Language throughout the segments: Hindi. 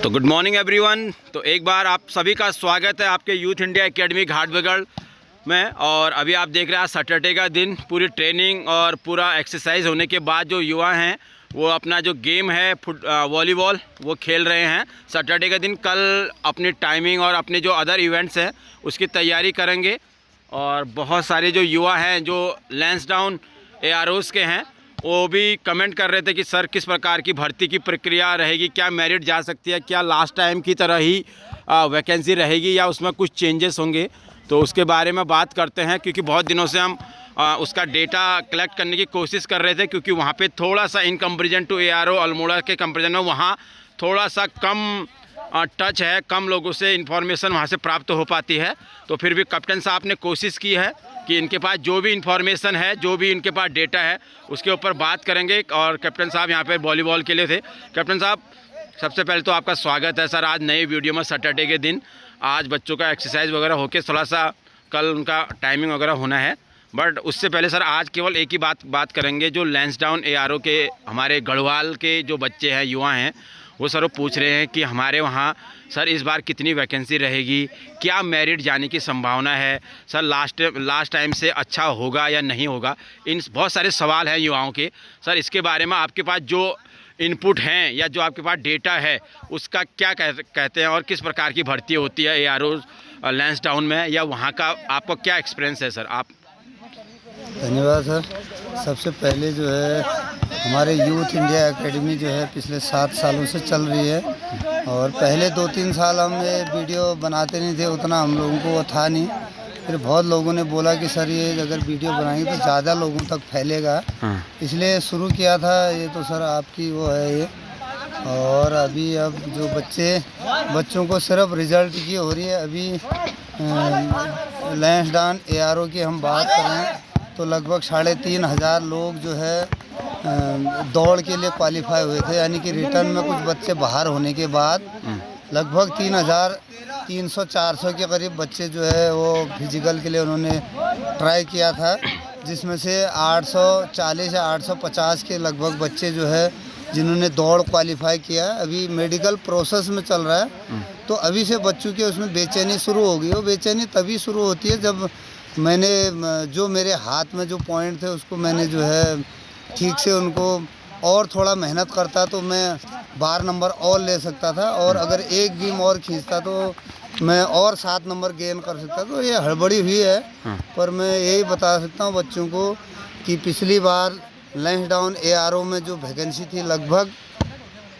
तो गुड मॉर्निंग एवरीवन। तो एक बार आप सभी का स्वागत है आपके यूथ इंडिया एकेडमी घाटबगड़ में। और अभी आप देख रहे हैं सैटरडे का दिन, पूरी ट्रेनिंग और पूरा एक्सरसाइज होने के बाद जो युवा हैं वो अपना जो गेम है वॉलीबॉल वो खेल रहे हैं। सैटरडे का दिन कल अपनी टाइमिंग और अपने जो अदर इवेंट्स हैं उसकी तैयारी करेंगे। और बहुत सारे जो युवा हैं जो लैंसडाउन AROs के हैं वो भी कमेंट कर रहे थे कि सर किस प्रकार की भर्ती की प्रक्रिया रहेगी, क्या मेरिट जा सकती है, क्या लास्ट टाइम की तरह ही वैकेंसी रहेगी या उसमें कुछ चेंजेस होंगे। तो उसके बारे में बात करते हैं क्योंकि बहुत दिनों से हम उसका डेटा कलेक्ट करने की कोशिश कर रहे थे, क्योंकि वहाँ पे थोड़ा सा in comparison to ARO Almora के कंपेरिजन में वहाँ थोड़ा सा कम टच है, कम लोगों से इन्फॉर्मेशन वहाँ से प्राप्त हो पाती है। तो फिर भी कैप्टन साहब ने कोशिश की है कि इनके पास जो भी इन्फॉर्मेशन है, जो भी इनके पास डेटा है उसके ऊपर बात करेंगे। और कैप्टन साहब यहाँ पे वॉलीबॉल के लिए थे। कैप्टन साहब सबसे पहले तो आपका स्वागत है सर आज नई वीडियो में। सैटरडे के दिन आज बच्चों का एक्सरसाइज वगैरह होके थोड़ा सा कल उनका टाइमिंग वगैरह होना है, बट उससे पहले सर आज केवल एक ही बात करेंगे। जो लैंसडाउन ARO के हमारे गढ़वाल के जो बच्चे हैं, युवा हैं, वो सर वो पूछ रहे हैं कि हमारे वहाँ सर इस बार कितनी वैकेंसी रहेगी, क्या मेरिट जाने की संभावना है सर, लास्ट टाइम से अच्छा होगा या नहीं होगा। इन बहुत सारे सवाल हैं युवाओं के। सर इसके बारे में आपके पास जो इनपुट हैं या जो आपके पास डेटा है उसका क्या कहते हैं और किस प्रकार की भर्ती होती है ARO लैंसडाउन में, या वहाँ का आपका क्या एक्सपीरियंस है सर आप। धन्यवाद सर। सबसे पहले जो है हमारे यूथ इंडिया एकेडमी जो है पिछले 7 सालों से चल रही है, और पहले 2-3 साल हम ये वीडियो बनाते नहीं थे, उतना हम लोगों को वो था नहीं। फिर बहुत लोगों ने बोला कि सर ये अगर वीडियो बनाएंगे तो ज़्यादा लोगों तक फैलेगा, इसलिए शुरू किया था। ये तो सर आपकी वो है ये। और अभी अब जो बच्चों को सिर्फ रिजल्ट की हो रही है। अभी लैंसडाउन ARO की हम बात करें तो लगभग 3,500 लोग जो है दौड़ के लिए क्वालिफाई हुए थे, यानी कि रिटर्न में कुछ बच्चे बाहर होने के बाद लगभग 3,300-400 के करीब बच्चे जो है वो फिजिकल के लिए उन्होंने ट्राई किया था, जिसमें से 840 या 850 के लगभग बच्चे जो है जिन्होंने दौड़ क्वालिफाई किया। अभी मेडिकल प्रोसेस में चल रहा है, तो अभी से बच्चों के उसमें बेचैनी शुरू हो गई। वो बेचैनी तभी शुरू होती है जब मैंने जो मेरे हाथ में जो पॉइंट थे उसको मैंने जो है ठीक से उनको और थोड़ा मेहनत करता तो मैं 12 नंबर और ले सकता था, और अगर एक बीम और खींचता तो मैं और 7 नंबर गेन कर सकता। तो ये हड़बड़ी हुई है। पर मैं यही बता सकता हूँ बच्चों को कि पिछली बार लैंसडाउन ARO में जो वैकेंसी थी लगभग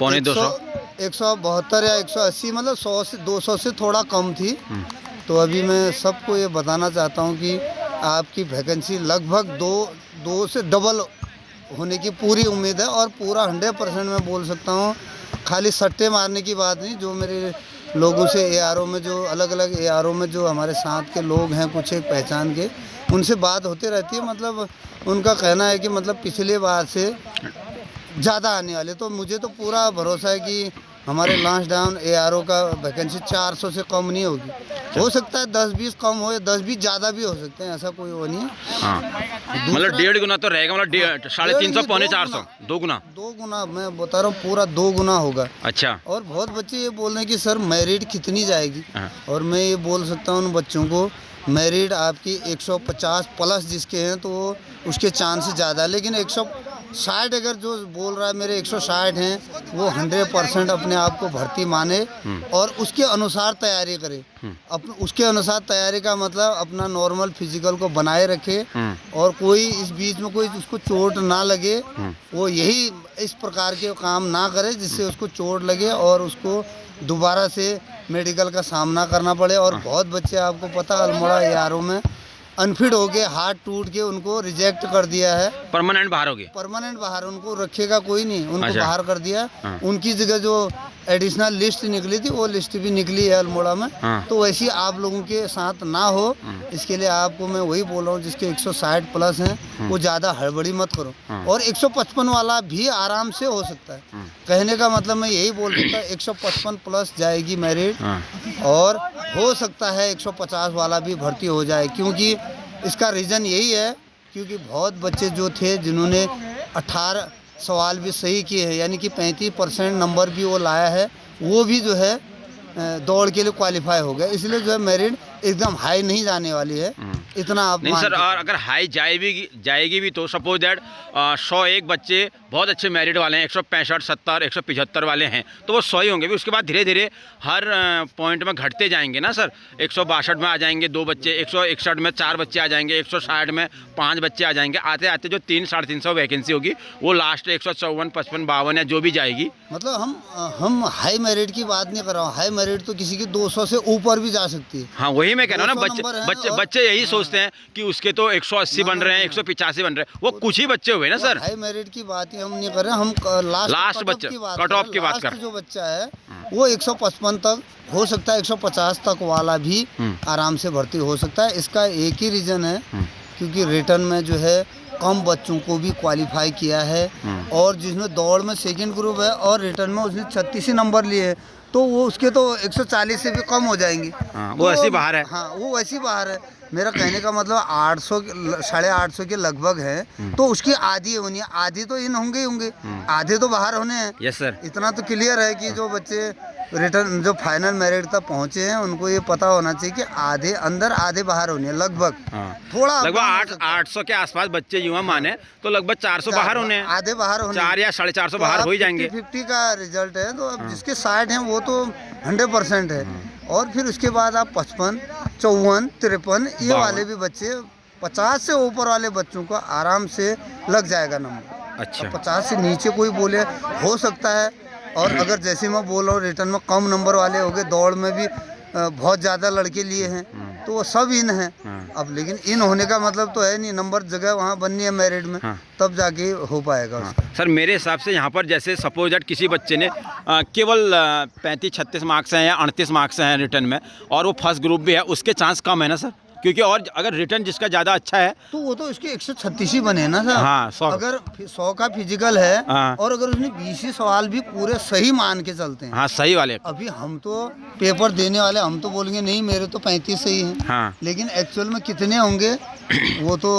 172 या 180, मतलब 100 से 200 से थोड़ा कम थी। तो अभी मैं सबको ये बताना चाहता हूँ कि आपकी वैकेंसी लगभग 2 से डबल होने की पूरी उम्मीद है, और पूरा 100% मैं बोल सकता हूँ। खाली सट्टे मारने की बात नहीं। जो मेरे लोगों से ARO में जो अलग ARO में जो हमारे साथ के लोग हैं कुछ एक पहचान के, उनसे बात होती रहती है। मतलब उनका कहना है कि मतलब पिछले बार से ज़्यादा आने वाले। तो मुझे तो पूरा भरोसा है कि हमारे लैंसडाउन ARO का वैकेंसी 400 से कम नहीं होगी। हो सकता है 10-20 कम हो, या 10-20 ज़्यादा भी हो सकते हैं, ऐसा कोई वो नहीं है। हाँ, मतलब 1.5 गुना तो रहेगा, मतलब 350 पौने 400 2 गुना मैं बता रहा हूँ, पूरा 2 गुना होगा। अच्छा। और बहुत बच्चे ये बोल रहे हैं कि सर मेरिट कितनी जाएगी, और मैं ये बोल सकता हूँ उन बच्चों को मेरिट आपकी 150 प्लस जिसके हैं तो उसके चांस ज़्यादा, लेकिन 160 अगर जो बोल रहा है मेरे 160 हैं वो 100% अपने आप को भर्ती माने और उसके अनुसार तैयारी करे। उसके अनुसार तैयारी का मतलब अपना नॉर्मल फिजिकल को बनाए रखे, और कोई इस बीच में कोई उसको चोट ना लगे, वो यही इस प्रकार के काम ना करे जिससे उसको चोट लगे और उसको दोबारा से मेडिकल का सामना करना पड़े। और बहुत बच्चे आपको पता अल्मोड़ा ARO में अनफिट हो गए, हाथ टूट के उनको रिजेक्ट कर दिया है, परमानेंट बाहर हो गए। परमानेंट बाहर, उनको रखेगा कोई नहीं, उनको बाहर कर दिया। उनकी जगह जो एडिशनल लिस्ट निकली थी वो लिस्ट भी निकली है अल्मोड़ा में। तो वैसी आप लोगों के साथ ना हो, इसके लिए आपको मैं वही बोल रहा हूँ जिसके 160 प्लस हैं वो ज़्यादा हड़बड़ी मत करो। और 155 वाला भी आराम से हो सकता है। कहने का मतलब मैं यही बोल सकता हूँ 155 प्लस जाएगी मेरिट, और हो सकता है 150 वाला भी भर्ती हो जाए। क्योंकि इसका रीज़न यही है क्योंकि बहुत बच्चे जो थे जिन्होंने 18 सवाल भी सही किए हैं, यानी कि 35% नंबर भी वो लाया है, वो भी जो है दौड़ के लिए क्वालिफाई हो गया। इसलिए जो है मेरिट एकदम हाई नहीं जाने वाली है, इतना आप नहीं मान सर, के और अगर हाई जाएगी भी तो सपोज दैट 101 बच्चे बहुत अच्छे मेरिट वाले हैं, 165, 70, 175 वाले हैं, तो वो 100 ही होंगे भी। उसके बाद धीरे धीरे हर पॉइंट में घटते जाएंगे ना सर। 162 में आ जाएंगे 2 बच्चे, 161 में 4 बच्चे आ जाएंगे, 160 में 5 बच्चे आ जाएंगे। आते आते जो 300-350 वैकेंसी होगी वो लास्ट 154, 55, 52 या जो भी जाएगी। मतलब हम हाई मेरिट की बात नहीं कर रहा हूँ। हाई मेरिट तो किसी की 200 से ऊपर भी जा सकती है। हाँ वही मैं कह रहा हूँ ना, 200 नंबर है बच्चे और- बच्चे यही सोचते हैं कि उसके तो 180 बन रहे हैं, 185 बन रहे हैं, वो कुछ ही बच्चे हुए ना सर। हाई मेरिट की बात ही हम नहीं कर रहे, हम लास्ट बच्चे कट ऑफ की बात कर। जो बच्चा है वो 155 तक हो सकता है, 150 तक वाला भी आराम से भर्ती हो सकता है। इसका एक ही रीज़न है, क्योंकि रिटर्न में जो है कम बच्चों को भी क्वालिफाई किया है, और जिसमें दौड़ में सेकंड ग्रुप है और रिटर्न में उसने 36 ही नंबर लिए हैं, तो वो उसके तो 140 से भी कम हो जाएंगे। हाँ, वो ऐसे ही बाहर है। हाँ वो वैसे ही बाहर है। मेरा कहने का मतलब 800 850 के लगभग है, तो उसकी आधी होनी है। आधी तो इन होंगे ही होंगे, आधे तो बाहर होने हैं। Yes sir. इतना तो क्लियर है कि जो बच्चे रिटर्न जो फाइनल मेरिट तक पहुंचे हैं उनको ये पता होना चाहिए कि आधे अंदर आधे बाहर होने हैं लगभग। हाँ। थोड़ा लगभग कम हो सकता है। 800 के आसपास बच्चे युवा माने तो लगभग 400 बाहर होने हैं, आधे बाहर होने 4 या 450 बाहर हो ही जाएंगे। 50 का रिजल्ट है, तो अब जिसके 60 हैं वो तो 100% है। और फिर उसके बाद आप 55, 54, 53 ये वाले भी बच्चे, 50 से ऊपर वाले बच्चों को आराम से लग जाएगा नंबर। अच्छा। 50 से नीचे कोई बोले हो सकता है, और अगर जैसे मैं बोल रहा हूँ रिटर्न में कम नंबर वाले हो गए, दौड़ में भी बहुत ज़्यादा लड़के लिए हैं, तो वो सब इन हैं। अब लेकिन इन होने का मतलब तो है नहीं, नंबर जगह वहाँ बननी है मेरिट में, तब जाके हो पाएगा उसका। सर मेरे हिसाब से यहाँ पर जैसे सपोज दैट किसी बच्चे ने केवल 35-36 मार्क्स हैं या 38 मार्क्स हैं रिटर्न में, और वो फर्स्ट ग्रुप भी है, उसके चांस कम है ना सर, क्योंकि और अगर रिटर्न जिसका ज़्यादा अच्छा है तो वो तो उसके 136 ही बने ना सर। हाँ, 100 अगर 100 का फिजिकल है, हाँ। और अगर उसने 20 ही सवाल भी पूरे सही मान के चलते हैं। हाँ सही वाले। अभी हम तो पेपर देने वाले, हम तो बोलेंगे नहीं मेरे तो 35 सही हैं। हाँ। लेकिन एक्चुअल में कितने होंगे वो तो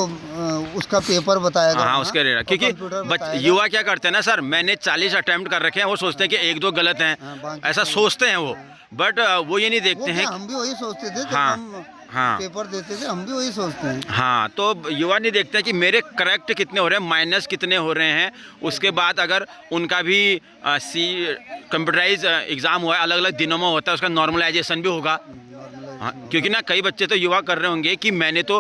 उसका पेपर बताएगा। हाँ उसके रेट, क्योंकि युवा क्या करते हैं ना सर, मैंने 40 अटेम्प्ट कर रखे हैं, वो सोचते हैं कि 1-2 गलत हैं, ऐसा सोचते हैं वो, बट वो ये नहीं देखते हैं। हम भी वही सोचते थे जब हाँ, हम हाँ। पेपर देते थे, हम भी वही सोचते हैं। हाँ, तो युवा नहीं देखते कि मेरे करेक्ट कितने हो रहे हैं, माइनस कितने हो रहे हैं। उसके बाद अगर उनका भी कंप्यूटराइज एग्ज़ाम हुआ है, अलग अलग दिनों में होता है, उसका नॉर्मलाइजेशन भी होगा। हाँ, क्योंकि ना कई बच्चे तो युवा कर रहे होंगे कि मैंने तो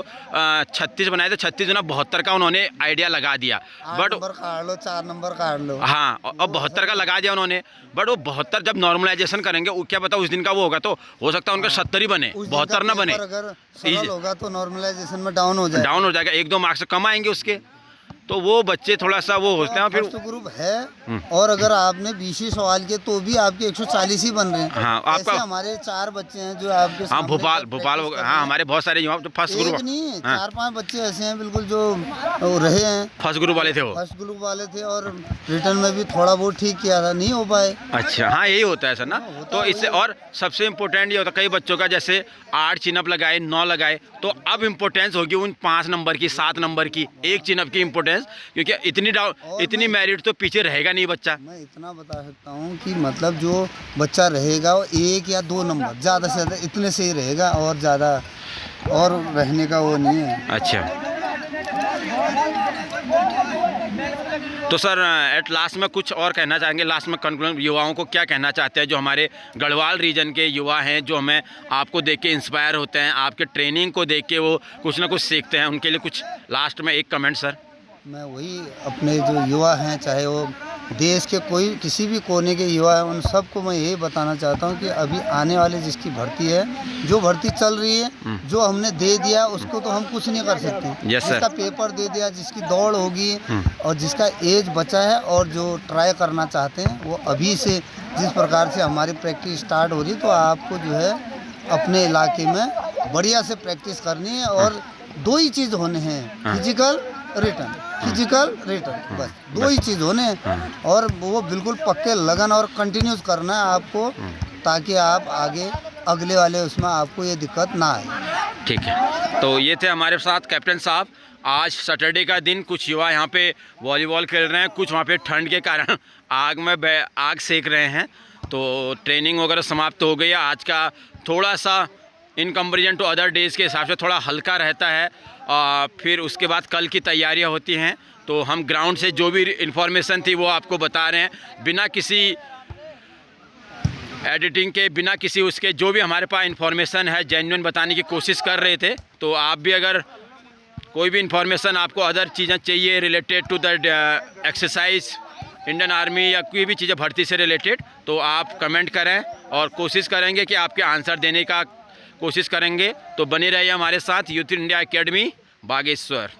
36 बनाए थे, 36 ना 72 का उन्होंने आइडिया लगा दिया, 8 बट नंबर काट लो, 4 नंबर काट लो। हाँ, और 72 का लगा दिया उन्होंने, बट वो 72 जब नॉर्मलाइजेशन करेंगे, वो क्या पता उस दिन का वो होगा, तो हो सकता है उनका 70 ही बने, उस दिन का 72 ना बने, पेपर अगर सरल होगा तो नॉर्मलाइजेशन में डाउन हो जाएगा। डाउन हो जाएगा, 1-2 मार्क्स से कम आएंगे उसके। तो वो बच्चे थोड़ा सा वो होते हैं। फिर फर्स्ट ग्रुप है, और अगर आपने 20 ही सवाल के तो भी आपके 140 ही बन रहे हैं। हाँ, ऐसे आपका हमारे 4 बच्चे हैं जो आपके हाँ सामने भोपाल practice कर रहे हाँ हैं। हमारे बहुत सारे युवा जो फर्स्ट एक ग्रुप नहीं, हाँ। 4-5 बच्चे ऐसे हैं बिल्कुल जो रहे हैं, फर्स्ट ग्रुप वाले थे वो। फर्स्ट ग्रुप वाले थे, और रिटर्न में भी थोड़ा बहुत ठीक किया था, नहीं हो पाए। अच्छा, हाँ यही होता है सर ना। तो इससे और सबसे इम्पोर्टेंट ये होता है, कई बच्चों का जैसे 8 चिनअप लगाए, 9 लगाए, तो अब इम्पोर्टेंस होगी उन 5 नंबर की, 7 नंबर की, 1 चिनअप की इम्पोर्टेंस, क्योंकि इतनी मेरिट तो पीछे रहेगा नहीं बच्चा। मैं इतना बता सकता हूँ कि मतलब जो बच्चा रहेगा वो 1 या 2 नंबर ज़्यादा से ज़्यादा इतने से ही रहेगा, और ज़्यादा और रहने का वो नहीं है। अच्छा, तो सर एट लास्ट में कुछ और कहना चाहेंगे, लास्ट में कंक्लूजन युवाओं को क्या कहना चाहते हैं, जो हमारे गढ़वाल रीजन के युवा हैं, जो हमें आपको देख के इंस्पायर होते हैं, आपके ट्रेनिंग को देख के वो कुछ ना कुछ सीखते हैं, उनके लिए कुछ लास्ट में एक कमेंट सर। मैं वही अपने जो युवा हैं, चाहे वो देश के कोई किसी भी कोने के युवा हैं, उन सबको मैं यही बताना चाहता हूँ कि अभी आने वाले जिसकी भर्ती है, जो भर्ती चल रही है, जो हमने दे दिया उसको तो हम कुछ नहीं कर सकते। Yes, sir. जिसका पेपर दे दिया, जिसकी दौड़ होगी, और जिसका एज बचा है, और जो ट्राई करना चाहते हैं, वो अभी से जिस प्रकार से हमारी प्रैक्टिस स्टार्ट हो रही, तो आपको जो है अपने इलाके में बढ़िया से प्रैक्टिस करनी है, और 2 ही चीज़ होने हैं, फिजिकल रिटर्न, बस 2 ही चीज़ होने हैं, और वो बिल्कुल पक्के लगन और कंटिन्यूस करना है आपको, ताकि आप आगे अगले वाले उसमें आपको ये दिक्कत ना आए। ठीक है, तो ये थे हमारे साथ कैप्टन साहब। आज सैटरडे का दिन, कुछ युवा यहाँ पे वॉलीबॉल खेल रहे हैं, कुछ वहाँ पे ठंड के कारण आग सेक रहे हैं। तो ट्रेनिंग वगैरह समाप्त हो गई है। आज का थोड़ा सा in comparison to other days के हिसाब से थोड़ा हल्का रहता है। फिर उसके बाद कल की तैयारियां होती हैं। तो हम ग्राउंड से जो भी इन्फॉर्मेशन थी वो आपको बता रहे हैं, बिना किसी एडिटिंग के, बिना किसी उसके, जो भी हमारे पास इन्फॉर्मेशन है जेन्युइन बताने की कोशिश कर रहे थे। तो आप भी अगर कोई भी इन्फॉर्मेशन आपको अदर चीज़ें चाहिए related to the exercise, Indian army या कोई भी चीज़ें भर्ती से रिलेटेड, तो आप कमेंट करें और कोशिश करेंगे कि आपके आंसर देने का कोशिश करेंगे। तो बने रहिए हमारे साथ यूथ इंडिया एकेडमी बागेश्वर।